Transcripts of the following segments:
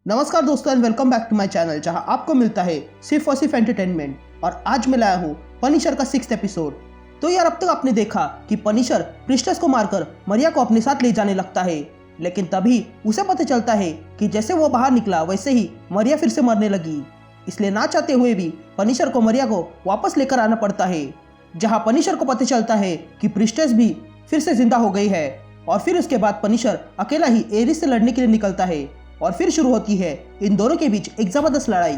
नमस्कार दोस्तों and welcome back to my channel जहां आपको मिलता है सिर्फ और सिर्फ एंटरटेनमेंट। और आज मैं लाया हूं पनिशर का 6th एपिसोड। तो यार अब तक आपने देखा कि पनिशर प्रिस्टेस को मारकर मरिया को अपने साथ ले जाने लगता है, लेकिन तभी उसे पता चलता है कि जैसे वो बाहर निकला वैसे ही मरिया फिर से मरने लगी। इसलिए ना चाहते हुए भी पनिशर को मरिया को वापस लेकर आना पड़ता है, जहाँ पनिशर को पता चलता है कि प्रिस्टेस भी फिर से जिंदा हो गई है। और फिर उसके बाद पनिशर अकेला ही एरिस से लड़ने के लिए निकलता है और फिर शुरू होती है इन दोनों के बीच एक जबरदस्त लड़ाई।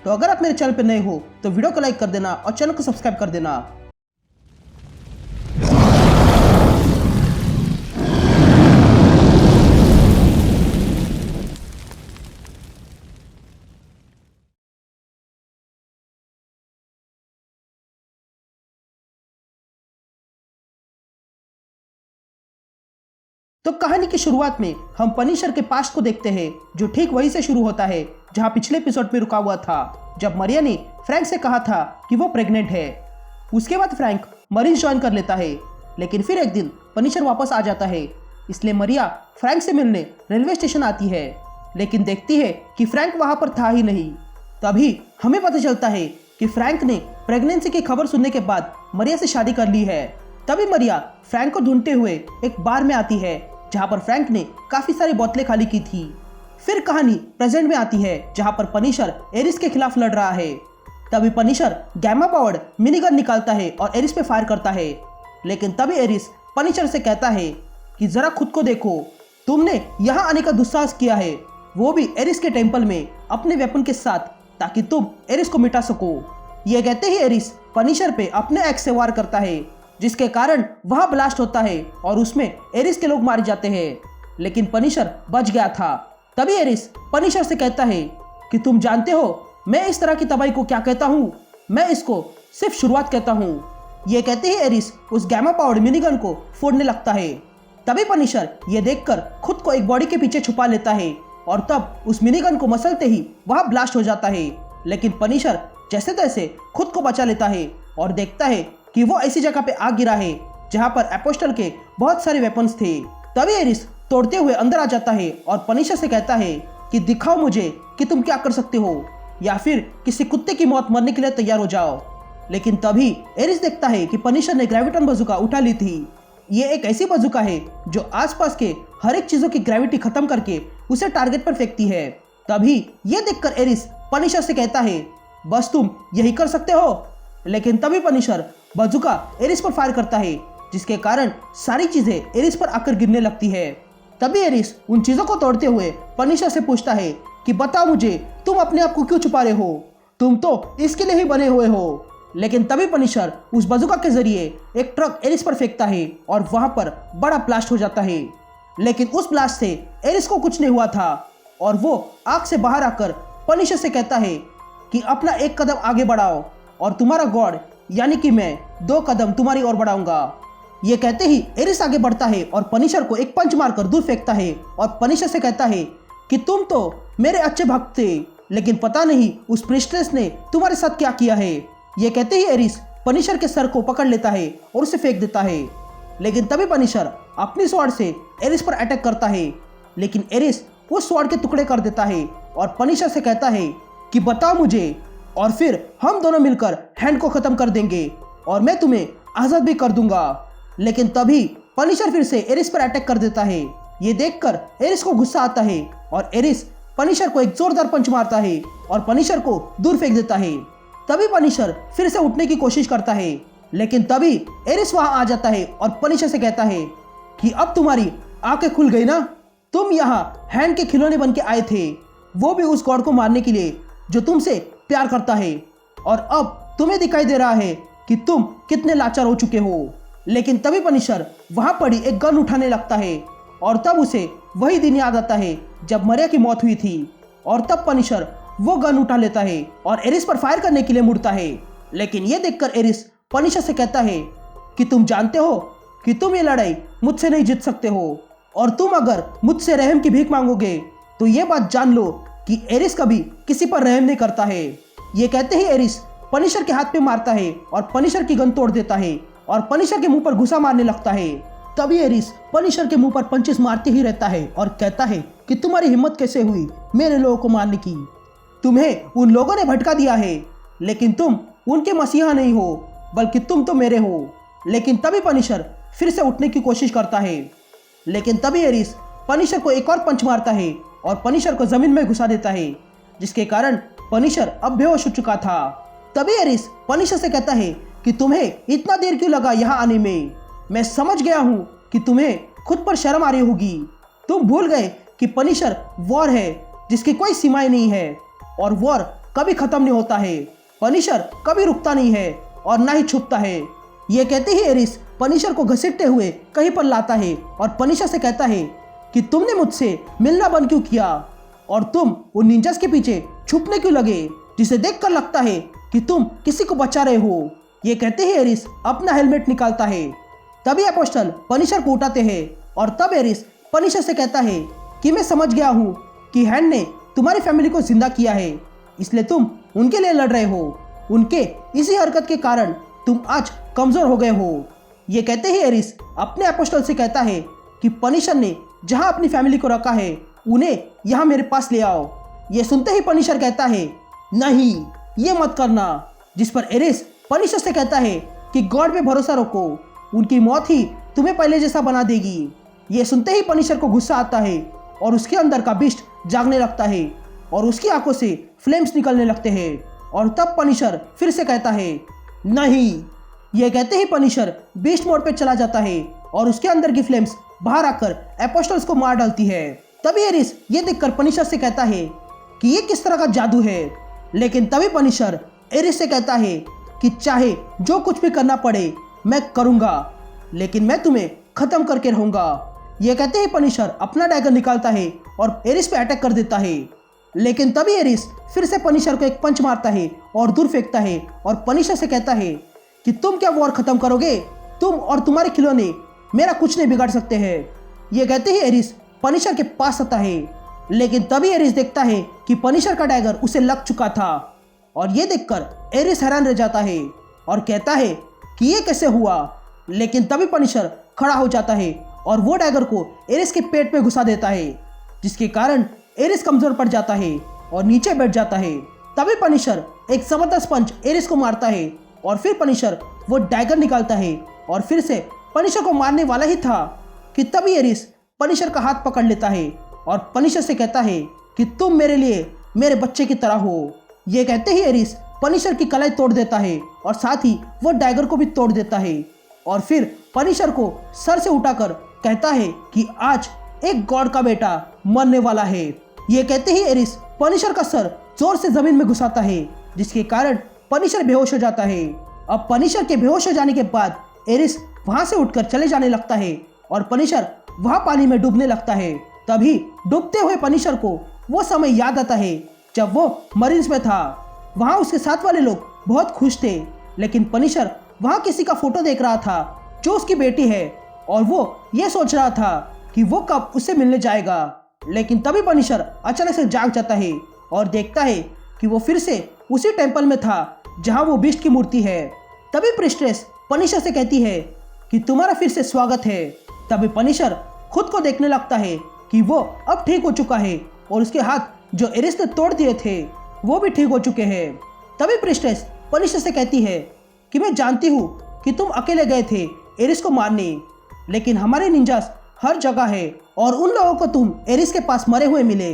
तो अगर आप मेरे चैनल पर नए हो तो वीडियो को लाइक कर देना और चैनल को सब्सक्राइब कर देना। तो कहानी की शुरुआत में हम पनिशर के पास्ट को देखते हैं, जो ठीक वहीं से शुरू होता है जहां पिछले एपिसोड में रुका हुआ था, जब मरिया ने फ्रैंक से कहा था कि वो प्रेग्नेंट है। उसके बाद फ्रैंक मरीन ज्वाइन कर लेता है, लेकिन फिर एक दिन पनिशर वापस आ जाता है। इसलिए मरिया फ्रैंक से मिलने रेलवे स्टेशन आती है, लेकिन देखती है कि फ्रैंक वहां पर था ही नहीं। तभी हमें पता चलता है कि फ्रैंक ने प्रेगनेंसी की खबर सुनने के बाद मरिया से शादी कर ली है। तभी मरिया फ्रैंक को ढूंढते हुए एक बार में आती है, जहां पर फ्रैंक ने काफी सारी बोतलें खाली की थी। फिर कहानी प्रेजेंट में आती है, जहां पर पनिशर एरिस के खिलाफ लड़ रहा है। तभी पनिशर गैमा पावर्ड मिनीगन निकालता है और एरिस पे फायर करता है, लेकिन तभी एरिस पनिशर से कहता है कि जरा खुद को देखो, तुमने यहाँ आने का दुस्साहस किया है, वो भी एरिस के टेम्पल में अपने वेपन के साथ, ताकि तुम एरिस को मिटा सको। ये कहते ही एरिस पनिशर पे अपने एक्स से वार करता है, जिसके कारण वह ब्लास्ट होता है और उसमें एरिस के लोग मारे जाते हैं, लेकिन पनिशर बच गया था। तभी एरिस पनिशर से कहता है कि तुम जानते हो मैं इस तरह की तबाही को क्या कहता हूँ, मैं इसको सिर्फ शुरुआत कहता हूँ। ये कहते ही एरिस उस गैमा पावर्ड मिनीगन को फोड़ने लगता है। तभी पनिशर ये देखकर खुद को एक बॉडी के पीछे छुपा लेता है और तब उस मिनीगन को मसलते ही वह ब्लास्ट हो जाता है, लेकिन पनिशर जैसे तैसे खुद को बचा लेता है और देखता है कि वो ऐसी जगह पे आ गिरा है जहां पर एपोस्टल के बहुत सारे वेपन्स थे। तभी एरिस तोड़ते हुए अंदर आ जाता है और पनिशर से कहता है कि दिखाओ मुझे कि तुम क्या कर सकते हो, या फिर किसी कुत्ते की मौत मरने के लिए तैयार हो जाओ। लेकिन तभी एरिस देखता है कि पनिशर ने ग्रेविटन बजूका उठा ली थी। ये एक ऐसी बजूका है जो आसपास के हर एक चीजों की ग्रेविटी खत्म करके उसे टारगेट पर फेंकती है। तभी ये देखकर एरिस पनिशर से कहता है बस तुम यही कर सकते हो। लेकिन तभी पनिशर बजूका एरिस पर फायर करता है, जिसके कारण सारी चीजें एरिस पर आकर गिरने लगती है। तभी एरिस उन चीजों को तोड़ते हुए पनिशर से पूछता है कि बताओ मुझे, तुम अपने आप को क्यों छुपा रहे हो, तुम तो इसके लिए ही बने हुए हो। लेकिन तभी पनिशर उस बजूका के जरिए एक ट्रक एरिस पर फेंकता है और वहां पर बड़ा ब्लास्ट हो जाता है। लेकिन उस ब्लास्ट से एरिस को कुछ नहीं हुआ था और वो आग से बाहर आकर पनिशर से कहता है कि अपना एक कदम आगे बढ़ाओ और तुम्हारा गॉड यानी कि मैं 2 कदम तुम्हारी ओर बढ़ाऊंगा। ये कहते ही एरिस आगे बढ़ता है और पनिशर को एक पंच मारकर दूर फेंकता है और पनिशर से कहता है कि तुम तो मेरे अच्छे भक्त थे, लेकिन पता नहीं उस प्रिस्टेस ने तुम्हारे साथ क्या किया है। ये कहते ही एरिस पनिशर के सर को पकड़ लेता है और उसे फेंक देता है। लेकिन तभी पनिशर अपनी स्वॉर्ड से एरिस पर अटैक करता है, लेकिन एरिस उस स्वॉर्ड के टुकड़े कर देता है और पनिशर से कहता है कि बताओ मुझे, और फिर हम दोनों मिलकर हैंड को खत्म कर देंगे और मैं तुम्हें आजाद भी कर दूंगा। लेकिन तभी पनिशर फिर से एरिस पर अटैक कर देता है। ये देखकर एरिस को गुस्सा आता है और एरिस पनिशर को एक जोरदार पंच मारता है और पनिशर को दूर फेंक देता है। तभी पनिशर फिर से उठने की कोशिश करता है, लेकिन तभी एरिस वहां आ जाता है और पनिशर से कहता है कि अब तुम्हारी आंखें खुल गई ना, तुम यहाँ हैंड के खिलौने बन के आए थे, वो भी उस गॉड को मारने के लिए जो तुमसे प्यार करता है, और अब तुम्हें दिखाई दे रहा है कि तुम कितने लाचार हो चुके हो। लेकिन तभी पनिशर वहां पड़ी एक गन उठाने लगता है और तब उसे वही दिन याद आता है जब मरिया की मौत हुई थी, और तब पनिशर वो गन उठा लेता है और एरिस पर फायर करने के लिए मुड़ता है। लेकिन ये देखकर एरिस पनिशर से कहता है कि तुम जानते हो कि तुम ये लड़ाई मुझसे नहीं जीत सकते हो, और तुम अगर मुझसे रहम की भीख मांगोगे तो ये बात जान लो कि एरिस कभी किसी पर रहम नहीं करता है। ये कहते ही एरिस पनिशर के हाथ पे मारता है और पनिशर की गन तोड़ देता है और पनिशर के मुंह पर घुसा मारने लगता है। तभी एरिस पनिशर के मुंह पर पंचेस मारते ही रहता है और कहता है कि तुम्हारी हिम्मत कैसे हुई मेरे लोगों को मारने की। तुम्हें उन लोगों ने भटका दिया है, लेकिन तुम उनके मसीहा नहीं हो, बल्कि तुम तो मेरे हो। लेकिन तभी पनिशर फिर से उठने की कोशिश करता है, लेकिन तभी एरिस पनिशर को एक और पंच मारता है और पनिशर को जमीन में घुसा देता है, जिसके कारण पनिशर अब बेहोश हो चुका था। तभी एरिस पनिशर से कहता है कि तुम्हें इतना देर क्यों लगा यहाँ आने में। मैं समझ गया हूँ कि तुम्हें खुद पर शर्म आ रही होगी। तुम भूल गए कि पनिशर वॉर है जिसकी कोई सीमाएं नहीं है, और वॉर कभी खत्म नहीं होता है। पनिशर कभी रुकता नहीं है और ना ही छुपता है। ये कहते ही एरिस पनिशर को घसीटते हुए कहीं पर लाता है और पनिशर से कहता है कि तुमने मुझसे मिलना बंद क्यों किया और तुम उन निंजास के पीछे छुपने क्यों लगे, जिसे देखकर लगता है कि तुम किसी को बचा रहे हो। ये कहते ही एरिस अपना हेलमेट निकालता है। तभी अपोस्टल पनिशर को उठाते हैं और तब एरिस पनिशर से कहता है कि मैं समझ गया हूँ कि हैंड ने तुम्हारी फैमिली को जिंदा किया है, इसलिए तुम उनके लिए लड़ रहे हो। उनके इसी हरकत के कारण तुम आज कमजोर हो गए हो। ये कहते ही एरिस अपने अपोस्टल से कहता है कि पनिशर ने जहाँ अपनी फैमिली को रखा है उन्हें यहाँ मेरे पास ले आओ। ये सुनते ही पनिशर कहता है नहीं, ये मत करना, जिस पर एरिस पनिशर से कहता है कि गॉड पे भरोसा रखो, उनकी मौत ही तुम्हें पहले जैसा बना देगी। ये सुनते ही पनिशर को गुस्सा आता है और उसके अंदर का बिस्ट जागने लगता है और उसकी आंखों से फ्लेम्स निकलने लगते हैं। और तब पनिशर फिर से कहता है नहीं। ये कहते ही पनिशर बीस्ट मोड पे चला जाता है और उसके अंदर की फ्लेम्स बाहर आकर एपोस्टल्स को मार डालती है। तभी एरिस ये देखकर पनिशर से कहता है कि ये किस तरह का जादू है। लेकिन तभी पनिशर एरिस से कहता है कि चाहे जो कुछ भी करना पड़े मैं करूंगा, लेकिन मैं तुम्हें खत्म करके रहूंगा। ये कहते ही पनिशर अपना डैगर निकालता है और एरिस पे अटैक कर देता है। लेकिन तभी एरिस फिर से पनिशर को एक पंच मारता है और दूर फेंकता है और पनिशर से कहता है कि तुम क्या वॉर खत्म करोगे, तुम और तुम्हारे खिलौने मेरा कुछ नहीं बिगाड़ सकते हैं। ये कहते ही एरिस पनिशर के पास आता है, लेकिन तभी एरिस देखता है कि पनिशर का डैगर उसे लग चुका था और ये देखकर एरिस हैरान रह जाता है और कहता है कि ये कैसे हुआ। लेकिन तभी पनिशर खड़ा हो जाता है और वो डैगर को एरिस के पेट में घुसा देता है, जिसके कारण एरिस कमजोर पड़ जाता है और नीचे बैठ जाता है। तभी पनिशर एक जबरदस्त पंच एरिस को मारता है और फिर पनिशर वो डैगर निकालता है और फिर से पनिशर को मारने वाला ही था कि तभी एरिस पनिशर का हाथ पकड़ लेता है और पनिशर से कहता है कि तुम मेरे लिए मेरे बच्चे की तरह हो। ये कहते ही एरिस पनिशर की कलाई तोड़ देता है और साथ ही वो डैगर को भी तोड़ देता है और फिर पनिशर को सर से उठाकर कहता है कि आज एक गॉड का बेटा मरने वाला है। ये कहते ही एरिस पनिशर का सर जोर से जमीन में घुसाता है, जिसके कारण पनिशर बेहोश हो जाता है। अब पनिशर के बेहोश हो जाने के बाद एरिस वहां से उठकर चले जाने लगता है और पनिशर वहां पानी में डूबने लगता है। तभी डूबते हुए पनिशर को वो समय याद आता है जब वो मरीन्स में था। वहां उसके साथ वाले लोग बहुत खुश थे, लेकिन पनिशर वहां किसी का फोटो देख रहा था जो उसकी बेटी है और वो ये सोच रहा था कि वो कब उससे मिलने जाएगा। लेकिन तभी पनिशर अचानक से जाग जाता है और देखता है कि वो फिर से उसी टेंपल में था जहां वो बीस्ट की मूर्ति है। तभी प्रिस्ट्रेस पनिशर से कहती है कि तुम्हारा फिर से स्वागत है। तभी पनिशर खुद को देखने लगता है कि वो अब ठीक हो चुका है और उसके हाथ जो एरिस ने तोड़ दिए थे वो भी ठीक हो चुके हैं। तभी प्रिस्ट्रेस पनिशर से कहती है कि मैं जानती हूँ कि तुम अकेले गए थे एरिस को मारने, लेकिन हमारे निंजास हर जगह है और उन लोगों को तुम एरिस के पास मरे हुए मिले,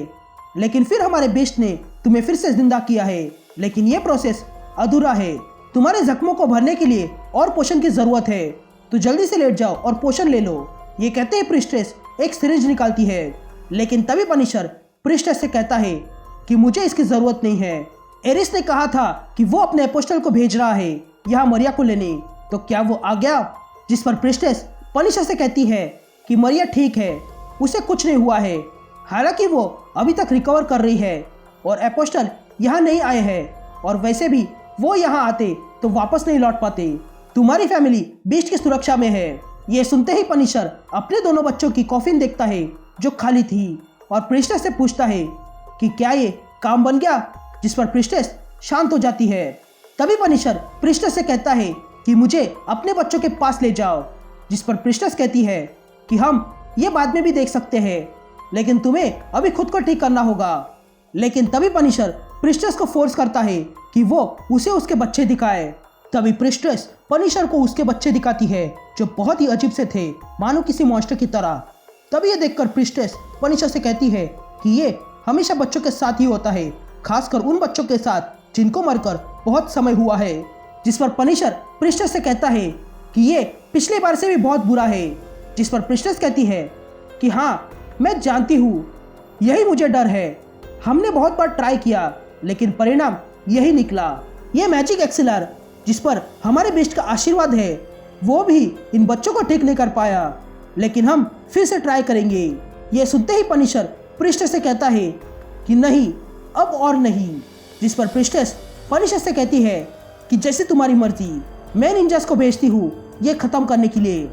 लेकिन फिर हमारे बीस्ट ने तुम्हें फिर से जिंदा किया है। लेकिन ये प्रोसेस अधूरा है, तुम्हारे जख्मों को भरने के लिए और पोषण की जरूरत है, तो जल्दी से लेट जाओ और पोषण ले लो। ये कहते ही प्रिस्ट्रेस एक सिरिंज निकालती है, लेकिन तभी पनिशर प्रिस्ट्रेस से कहता है कि मुझे इसकी जरूरत नहीं है। एरिस ने कहा था कि वो अपने अपोस्टल को भेज रहा है यहाँ मरिया को लेने, तो क्या वो आ गया? जिस पर प्रिस्ट्रेस पनिशर से कहती है कि मरिया ठीक है, उसे कुछ नहीं हुआ है, हालांकि वो अभी तक रिकवर कर रही है और अपोस्टल यहाँ नहीं आए हैं और वैसे भी वो यहाँ आते तो वापस नहीं लौट पाते। तुम्हारी फैमिली बीस्ट की सुरक्षा में है। ये सुनते ही पनिशर अपने दोनों बच्चों की कॉफिन देखता है जो खाली थी और प्रिस्ट्रेस से पूछता है कि क्या ये काम बन गया, जिस पर प्रिस्ट्रेस शांत हो जाती है। तभी पनिशर प्रिस्ट्रेस से कहता है कि मुझे अपने बच्चों के पास ले जाओ। जिस पर प्रिस्टेस कहती है कि हम ये बाद में भी देख सकते हैं, लेकिन तुम्हें अभी खुद को ठीक करना होगा। लेकिन तभी पनिशर प्रिस्टेस को फोर्स करता है कि वो उसे उसके बच्चे दिखाए। तभी प्रिस्टेस पनिशर को उसके बच्चे दिखाती है जो बहुत ही अजीब से थे, मानो किसी मॉन्स्टर की तरह। तभी ये देखकर प्रिस्टेस पनिशर से कहती है कि ये हमेशा बच्चों के साथ ही होता है, खासकर उन बच्चों के साथ जिनको मरकर बहुत समय हुआ है। जिस पर पनिशर प्रिस्टेस से कहता है कि ये पिछली बार से भी बहुत बुरा है। जिस पर प्रिस्टेस कहती है कि हाँ, मैं जानती हूँ, यही मुझे डर है। हमने बहुत बार ट्राई किया, लेकिन परिणाम यही निकला। ये मैजिक एक्सेलर जिस पर हमारे बेस्ट का आशीर्वाद है, वो भी इन बच्चों को ठीक नहीं कर पाया, लेकिन हम फिर से ट्राई करेंगे। ये सुनते ही पनिशर प्रिस्टेस से कहता है कि नहीं, अब और नहीं। जिस पर प्रिस्टेस पनिशर से कहती है कि जैसे तुम्हारी मर्जी, मैं निंजास को भेजती हूँ ये खत्म करने के लिए।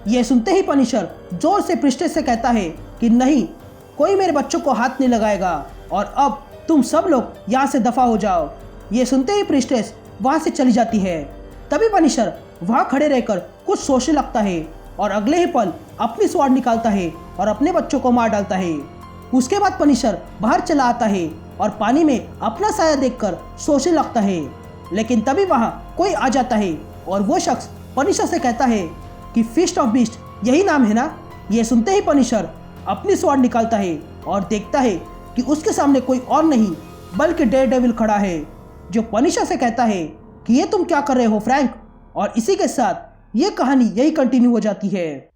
यह सुनते ही पनिशर जोर से प्रिस्टेस से कहता है कि नहीं, कोई मेरे बच्चों को हाथ नहीं लगाएगा और अब तुम सब लोग यहाँ से दफा हो जाओ। ये सुनते ही प्रिस्टेस वहाँ से चली जाती है। तभी पनिशर वहाँ खड़े रहकर कुछ सोचने लगता है और अगले ही पल अपनी स्वॉर्ड निकालता है और अपने बच्चों को मार डालता है। उसके बाद पनिशर बाहर चला आता है और पानी में अपना साया देखकर सोचने लगता है, लेकिन तभी वहाँ कोई आ जाता है और वो शख्स पनिशर से कहता है कि फीस्ट ऑफ बीस्ट यही नाम है ना। ये सुनते ही पनिशर अपनी स्वॉर्ड निकालता है और देखता है कि उसके सामने कोई और नहीं बल्कि डेयरडेविल खड़ा है, जो पनिशर से कहता है कि ये तुम क्या कर रहे हो फ्रैंक। और इसी के साथ ये कहानी यही कंटिन्यू हो जाती है।